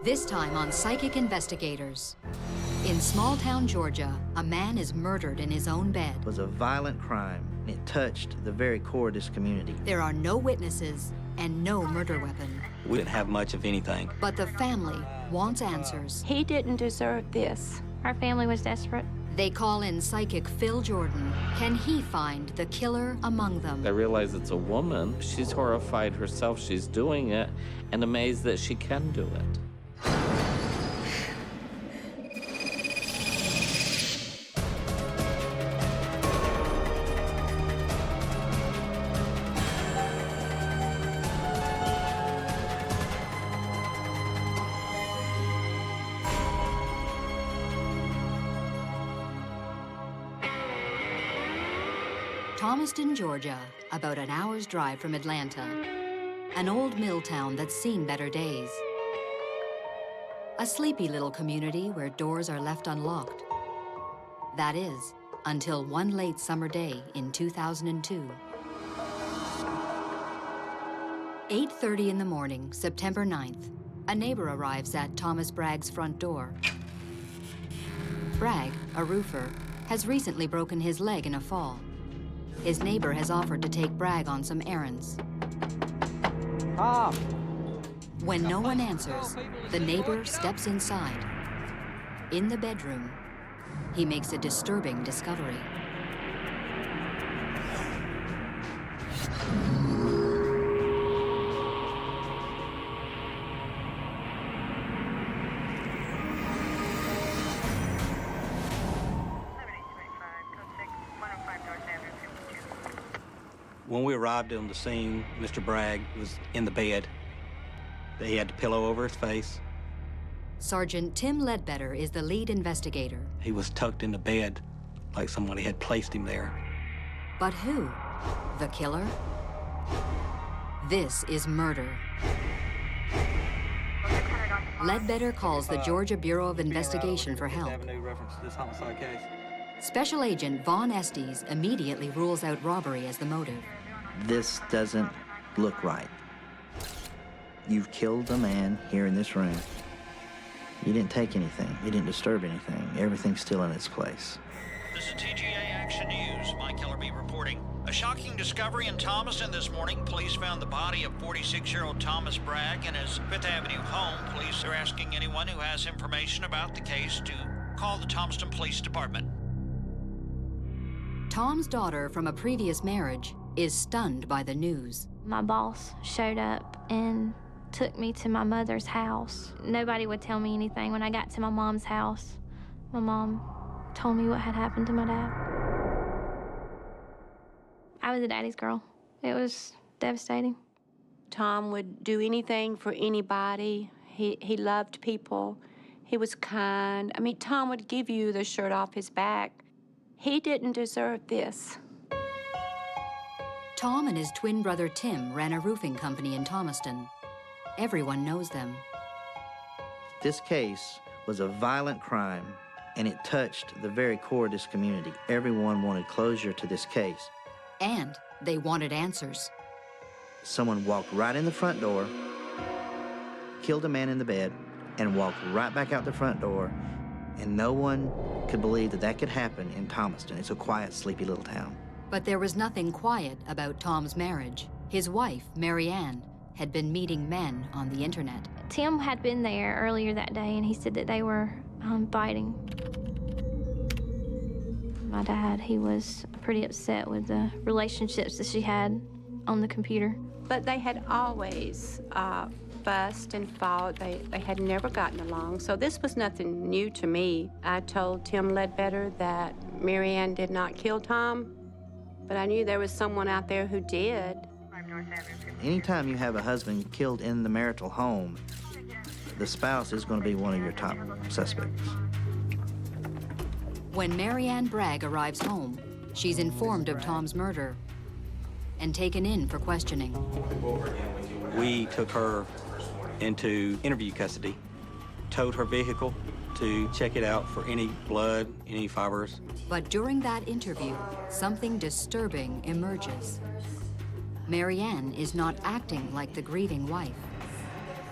This time on Psychic Investigators. In Smalltown, Georgia, a man is murdered in his own bed. It was a violent crime. It touched the very core of this community. There are no witnesses and no murder weapon. We didn't have much of anything. But the family wants answers. He didn't deserve this. Our family was desperate. They call in psychic Phil Jordan. Can he find the killer among them? I realize it's a woman. She's horrified herself she's doing it and amazed that she can do it. Thomaston, Georgia, about an hour's drive from Atlanta. An old mill town that's seen better days. A sleepy little community where doors are left unlocked. That is, until one late summer day in 2002. 8:30 in the morning, September 9th, a neighbor arrives at Thomas Bragg's front door. Bragg, a roofer, has recently broken his leg in a fall. His neighbor has offered to take Bragg on some errands. When no one answers, the neighbor steps inside. In the bedroom, he makes a disturbing discovery. When we arrived on the scene, Mr. Bragg was in the bed. He had the pillow over his face. Sergeant Tim Ledbetter is the lead investigator. He was tucked in the bed like somebody had placed him there. But who? The killer? This is murder. Ledbetter calls the Georgia Bureau of Investigation for help. Special Agent Vaughn Estes immediately rules out robbery as the motive. This doesn't look right. You've killed a man here in this room. You didn't take anything. You didn't disturb anything. Everything's still in its place. This is TGA Action News. Mike Ellerby reporting. A shocking discovery in Thomaston this morning. Police found the body of 46-year-old Thomas Bragg in his Fifth Avenue home. Police are asking anyone who has information about the case to call the Thomaston Police Department. Tom's daughter from a previous marriage is stunned by the news. My boss showed up and took me to my mother's house. Nobody would tell me anything. When I got to my mom's house, my mom told me what had happened to my dad. I was a daddy's girl. It was devastating. Tom would do anything for anybody. He loved people. He was kind. I mean, Tom would give you the shirt off his back. He didn't deserve this. Tom and his twin brother Tim ran a roofing company in Thomaston. Everyone knows them. This case was a violent crime, and it touched the very core of this community. Everyone wanted closure to this case. And they wanted answers. Someone walked right in the front door, killed a man in the bed, and walked right back out the front door, and no one could believe that that could happen in Thomaston. It's a quiet, sleepy little town. But there was nothing quiet about Tom's marriage. His wife, Mary Ann, had been meeting men on the internet. Tim had been there earlier that day, and he said that they were fighting. My dad, he was pretty upset with the relationships that she had on the computer. But they had always fussed and fought. They had never gotten along, so this was nothing new to me. I told Tim Ledbetter that Mary Ann did not kill Tom, but I knew there was someone out there who did. Anytime you have a husband killed in the marital home, the spouse is going to be one of your top suspects. When Mary Ann Bragg arrives home, she's informed of Tom's murder and taken in for questioning. We took her into interview custody, towed her vehicle to check it out for any blood, any fibers. But during that interview, something disturbing emerges. Mary Ann is not acting like the grieving wife.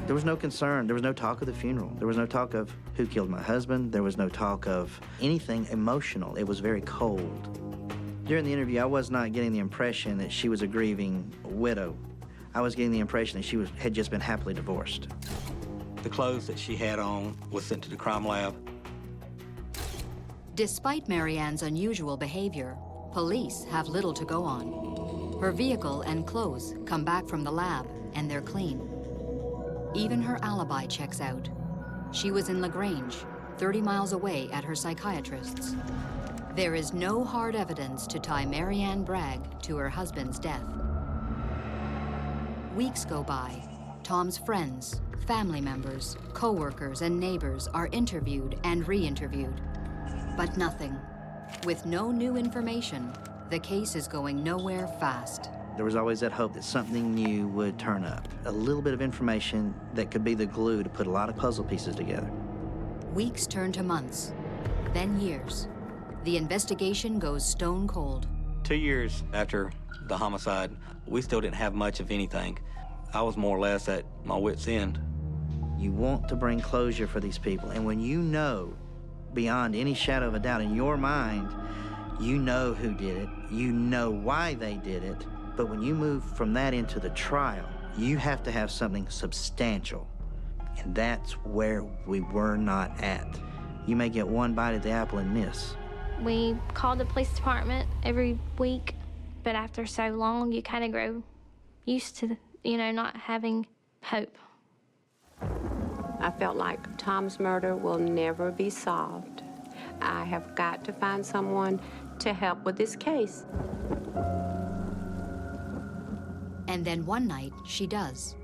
There was no concern. There was no talk of the funeral. There was no talk of who killed my husband. There was no talk of anything emotional. It was very cold. During the interview, I was not getting the impression that she was a grieving widow. I was getting the impression that she had just been happily divorced. The clothes that she had on was sent to the crime lab. Despite Marianne's unusual behavior, police have little to go on. Her vehicle and clothes come back from the lab, and they're clean. Even her alibi checks out. She was in LaGrange, 30 miles away at her psychiatrist's. There is no hard evidence to tie Marianne Bragg to her husband's death. Weeks go by. Tom's friends, family members, co-workers, and neighbors are interviewed and re-interviewed. But nothing. With no new information, the case is going nowhere fast. There was always that hope that something new would turn up. A little bit of information that could be the glue to put a lot of puzzle pieces together. Weeks turn to months, then years. The investigation goes stone cold. 2 years after the homicide, we still didn't have much of anything. I was more or less at my wit's end. You want to bring closure for these people, and when you know, beyond any shadow of a doubt in your mind, you know who did it, you know why they did it, but when you move from that into the trial, you have to have something substantial, and that's where we were not at. You may get one bite at the apple and miss. We called the police department every week, but after so long, you kind of grow used to, not having hope. I felt like Tom's murder will never be solved. I have got to find someone to help with this case. And then one night, she does.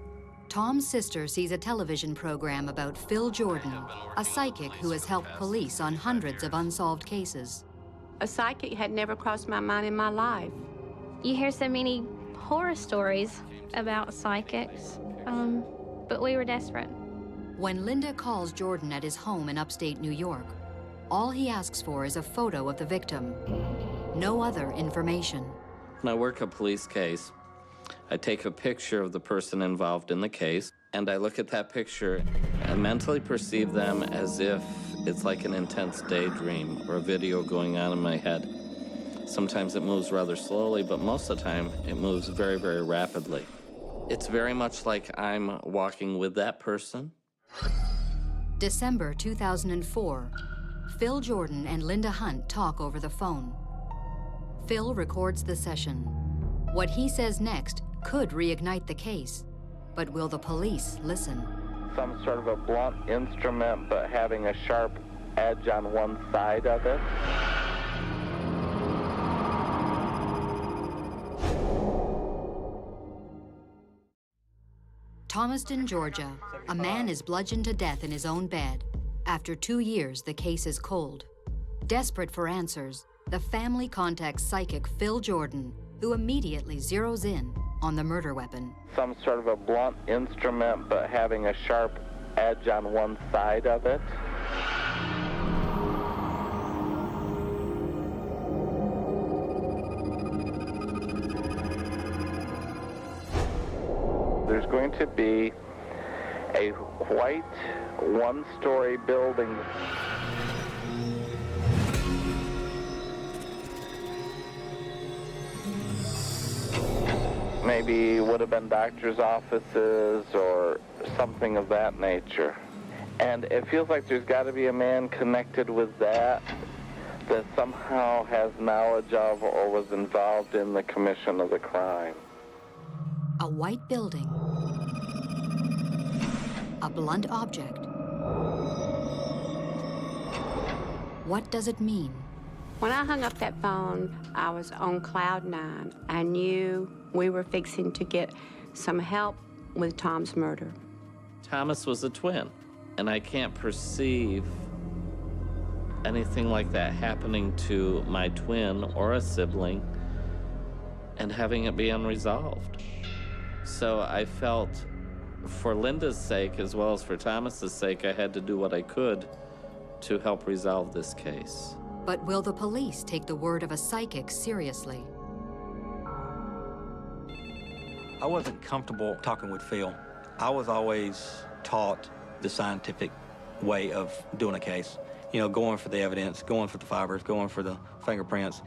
Tom's sister sees a television program about Phil Jordan, a psychic who has helped police on hundreds of unsolved cases. A psychic had never crossed my mind in my life. You hear so many horror stories about psychics, but we were desperate. When Linda calls Jordan at his home in upstate New York, all he asks for is a photo of the victim. No other information. When I work a police case, I take a picture of the person involved in the case, and I look at that picture and mentally perceive them as if it's like an intense daydream or a video going on in my head. Sometimes it moves rather slowly, but most of the time it moves very, very rapidly. It's very much like I'm walking with that person. December 2004, Phil Jordan and Linda Hunt talk over the phone. Phil records the session. What he says next could reignite the case, but will the police listen? Some sort of a blunt instrument, but having a sharp edge on one side of it. Thomaston, Georgia, a man is bludgeoned to death in his own bed. After 2 years, the case is cold. Desperate for answers, the family contacts psychic Phil Jordan, who immediately zeroes in on the murder weapon. Some sort of a blunt instrument, but having a sharp edge on one side of it. There's going to be a white one-story building. Maybe would have been doctor's offices or something of that nature. And it feels like there's got to be a man connected with that somehow has knowledge of or was involved in the commission of the crime. A white building. A blunt object. What does it mean? When I hung up that phone, I was on cloud 9. I knew we were fixing to get some help with Tom's murder. Thomas was a twin, and I can't perceive anything like that happening to my twin or a sibling and having it be unresolved. So I felt, for Linda's sake as well as for Thomas's sake, I had to do what I could to help resolve this case. But will the police take the word of a psychic seriously? I wasn't comfortable talking with Phil. I was always taught the scientific way of doing a case. You know, going for the evidence, going for the fibers, going for the fingerprints.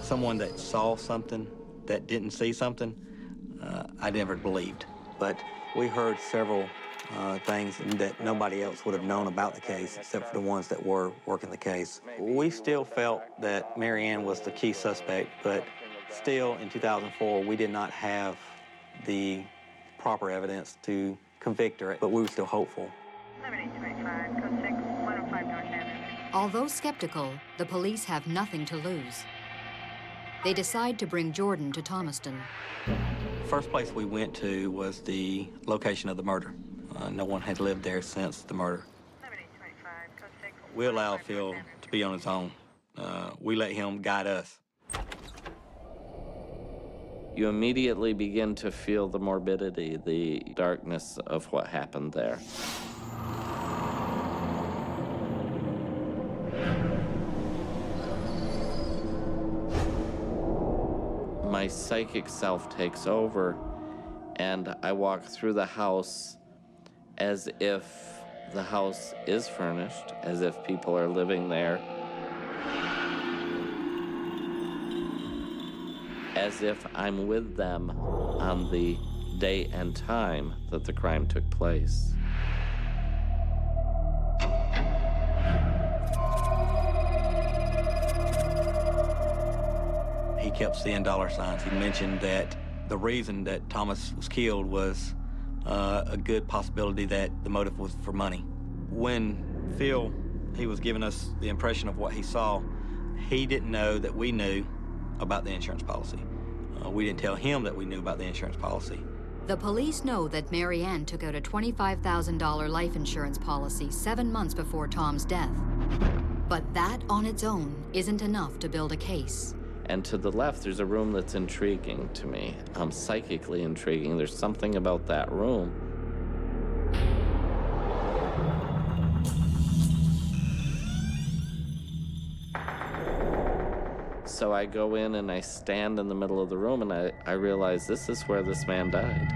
Someone that saw something that didn't see something, I never believed. But we heard several things that nobody else would have known about the case except for the ones that were working the case. We still felt that Mary Ann was the key suspect, but still in 2004, we did not have the proper evidence to convict her, but we were still hopeful. 7825, code 6, 105 North Avenue. Although skeptical, the police have nothing to lose. They decide to bring Jordan to Thomaston. First place we went to was the location of the murder. No one had lived there since the murder. 7825, code 6. We allowed Phil to be on his own. We let him guide us. You immediately begin to feel the morbidity, the darkness of what happened there. My psychic self takes over, and I walk through the house as if the house is furnished, as if people are living there, as if I'm with them on the day and time that the crime took place. He kept seeing dollar signs. He mentioned that the reason that Thomas was killed was a good possibility that the motive was for money. When Phil, he was giving us the impression of what he saw, he didn't know that we knew about the insurance policy. We didn't tell him that we knew about the insurance policy. The police know that Mary Ann took out a $25,000 life insurance policy 7 months before Tom's death. But that on its own isn't enough to build a case. And to the left, there's a room that's intriguing to me, psychically intriguing. There's something about that room. So I go in and I stand in the middle of the room and I realize this is where this man died.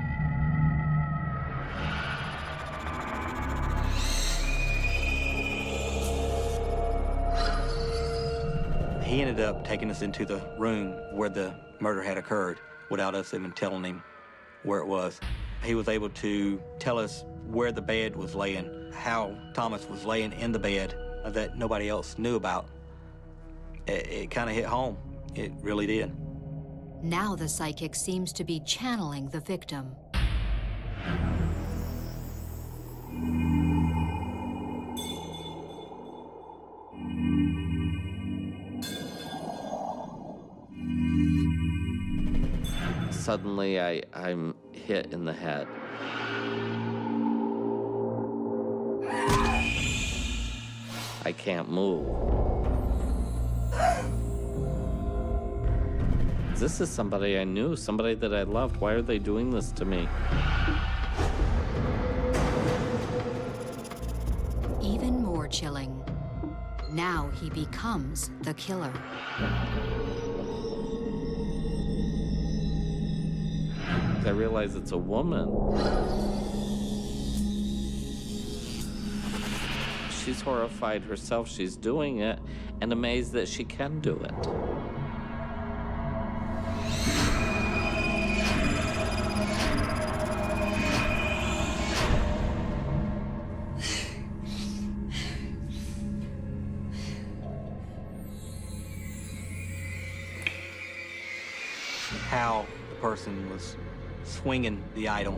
He ended up taking us into the room where the murder had occurred without us even telling him where it was. He was able to tell us where the bed was laying, how Thomas was laying in the bed that nobody else knew about. It kind of hit home. It really did. Now the psychic seems to be channeling the victim. Suddenly, I'm hit in the head. I can't move. This is somebody I knew, somebody that I loved. Why are they doing this to me? Even more chilling. Now he becomes the killer. I realize it's a woman. She's horrified herself, she's doing it, and amazed that she can do it. How the person was swinging the item.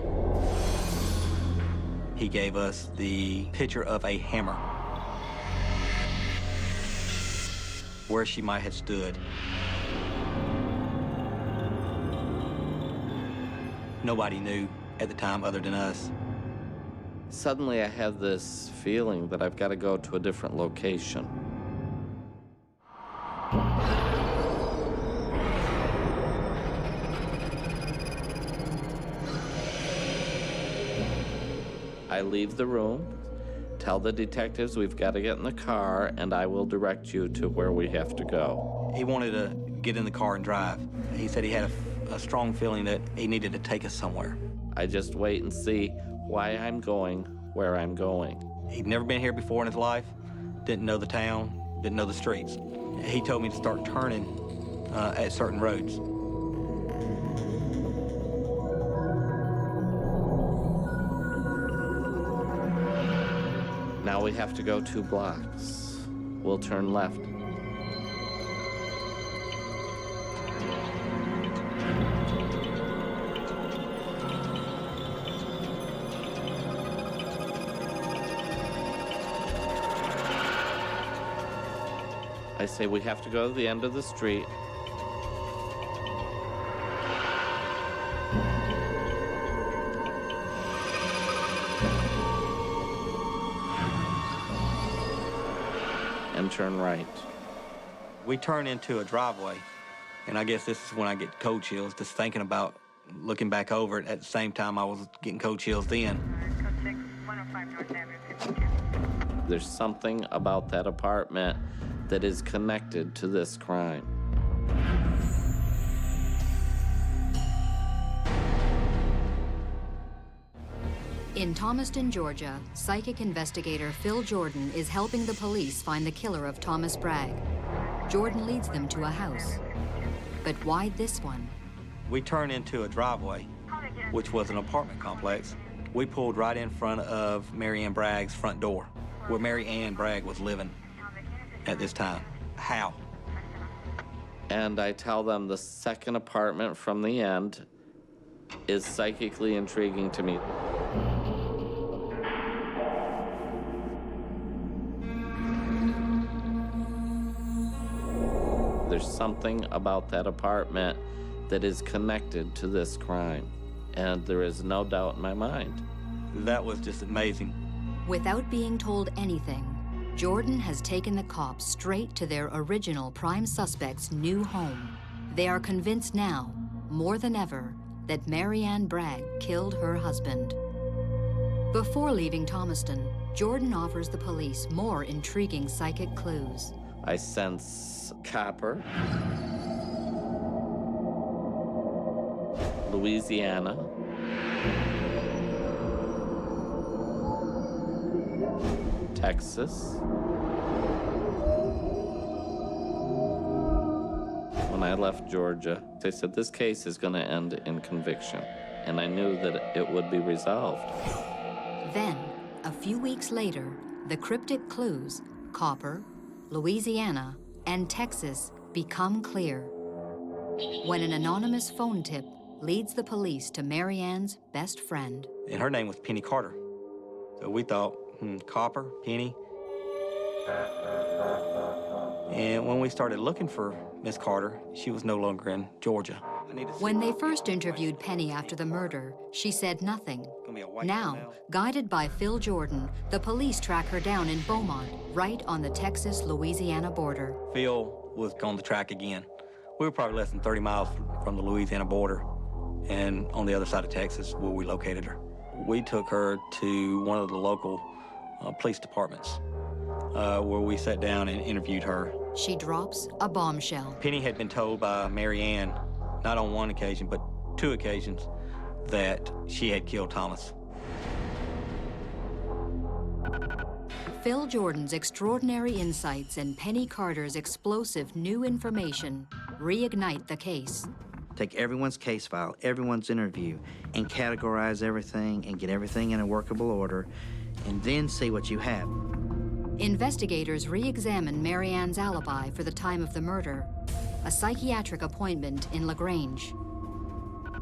He gave us the picture of a hammer, where she might have stood. Nobody knew at the time other than us. Suddenly I have this feeling that I've got to go to a different location. I leave the room, tell the detectives we've got to get in the car, and I will direct you to where we have to go. He wanted to get in the car and drive. He said he had a strong feeling that he needed to take us somewhere. I just wait and see why I'm going where I'm going. He'd never been here before in his life, didn't know the town, didn't know the streets. He told me to start turning at certain roads. Now we have to go 2 blocks. We'll turn left. I say we have to go to the end of the street. And turn right. We turn into a driveway, and I guess this is when I get cold chills, just thinking about looking back over it. At the same time, I was getting cold chills then. Code 6, 105 North Avenue, 52. There's something about that apartment that is connected to this crime. In Thomaston, Georgia, psychic investigator Phil Jordan is helping the police find the killer of Thomas Bragg. Jordan leads them to a house. But why this one? We turn into a driveway, which was an apartment complex. We pulled right in front of Mary Ann Bragg's front door, where Mary Ann Bragg was living at this time. How? And I tell them the second apartment from the end is psychically intriguing to me. There's something about that apartment that is connected to this crime, and there is no doubt in my mind. That was just amazing. Without being told anything, Jordan has taken the cops straight to their original prime suspect's new home. They are convinced now, more than ever, that Mary Ann Bragg killed her husband. Before leaving Thomaston, Jordan offers the police more intriguing psychic clues. I sense copper, Louisiana, Texas. When I left Georgia, they said this case is going to end in conviction, and I knew that it would be resolved. Then, a few weeks later, the cryptic clues, copper, Louisiana, and Texas, become clear when an anonymous phone tip leads the police to Mary Ann's best friend. And her name was Penny Carter. So we thought, copper, Penny. And when we started looking for Miss Carter, she was no longer in Georgia. When they first interviewed Penny after the murder, she said nothing. Now, guided by Phil Jordan, the police track her down in Beaumont, right on the Texas-Louisiana border. Phil was on the track again. We were probably less than 30 miles from the Louisiana border and on the other side of Texas where we located her. We took her to one of the local police departments where we sat down and interviewed her. She drops a bombshell. Penny had been told by Mary Ann, not on one occasion, but 2 occasions, that she had killed Thomas. Phil Jordan's extraordinary insights and Penny Carter's explosive new information reignite the case. Take everyone's case file, everyone's interview, and categorize everything and get everything in a workable order, and then see what you have. Investigators re-examine Mary Ann's alibi for the time of the murder, a psychiatric appointment in LaGrange.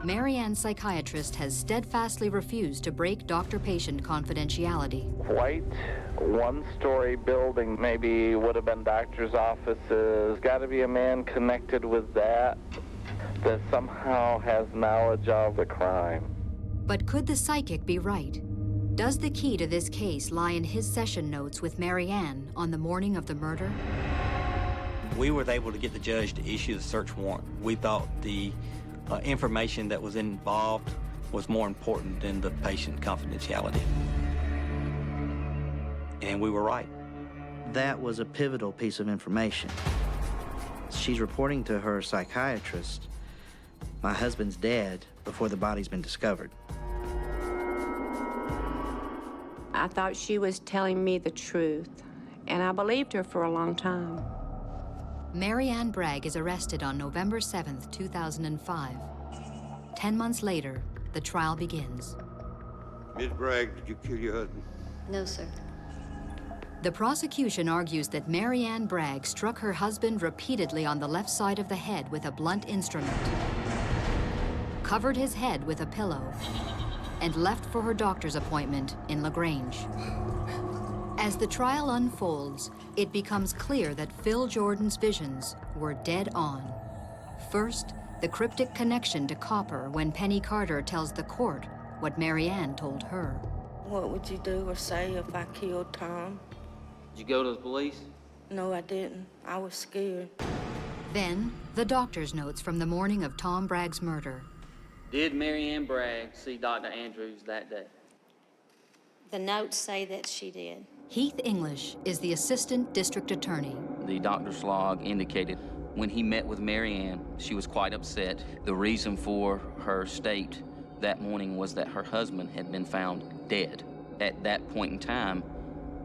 Mary Ann's psychiatrist has steadfastly refused to break doctor-patient confidentiality. White, one-story building, maybe would have been doctor's offices. Got to be a man connected with that somehow has knowledge of the crime. But could the psychic be right? Does the key to this case lie in his session notes with Mary Ann on the morning of the murder? We were able to get the judge to issue the search warrant. We thought the information that was involved was more important than the patient confidentiality. And we were right. That was a pivotal piece of information. She's reporting to her psychiatrist, "My husband's dead before the body's been discovered." I thought she was telling me the truth, and I believed her for a long time. Mary Ann Bragg is arrested on November 7th, 2005. 10 months later, the trial begins. Ms. Bragg, did you kill your husband? No, sir. The prosecution argues that Mary Ann Bragg struck her husband repeatedly on the left side of the head with a blunt instrument, covered his head with a pillow, and left for her doctor's appointment in LaGrange. As the trial unfolds, it becomes clear that Phil Jordan's visions were dead on. First, the cryptic connection to copper when Penny Carter tells the court what Mary Ann told her. What would you do or say if I killed Tom? Did you go to the police? No, I didn't. I was scared. Then, the doctor's notes from the morning of Tom Bragg's murder. Did Mary Ann Bragg see Dr. Andrews that day? The notes say that she did. Heath English is the assistant district attorney. The doctor's log indicated when he met with Mary Ann, she was quite upset. The reason for her state that morning was that her husband had been found dead. At that point in time,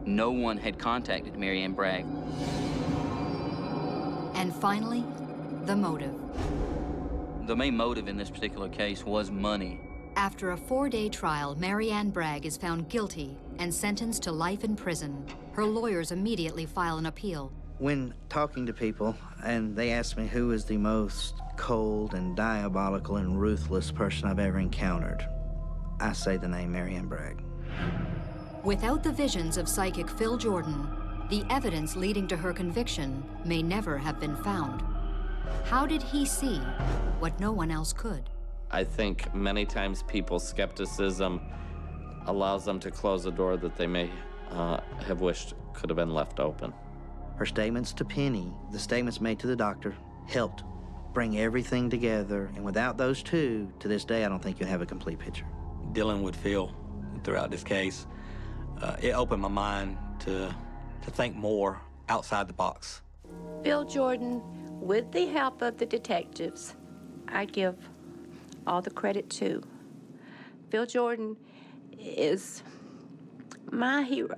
no one had contacted Mary Ann Bragg. And finally, the motive. The main motive in this particular case was money. After a 4-day trial, Mary Ann Bragg is found guilty and sentenced to life in prison. Her lawyers immediately file an appeal. When talking to people and they ask me who is the most cold and diabolical and ruthless person I've ever encountered, I say the name Mary Ann Bragg. Without the visions of psychic Phil Jordan, the evidence leading to her conviction may never have been found. How did he see what no one else could? I think many times people's skepticism allows them to close a door that they may have wished could have been left open. Her statements to Penny, the statements made to the doctor, helped bring everything together. And without those two, to this day, I don't think you'll have a complete picture. Dealing with Phil throughout this case, it opened my mind to think more outside the box. Phil Jordan, with the help of the detectives, I give all the credit to. Phil Jordan is my hero.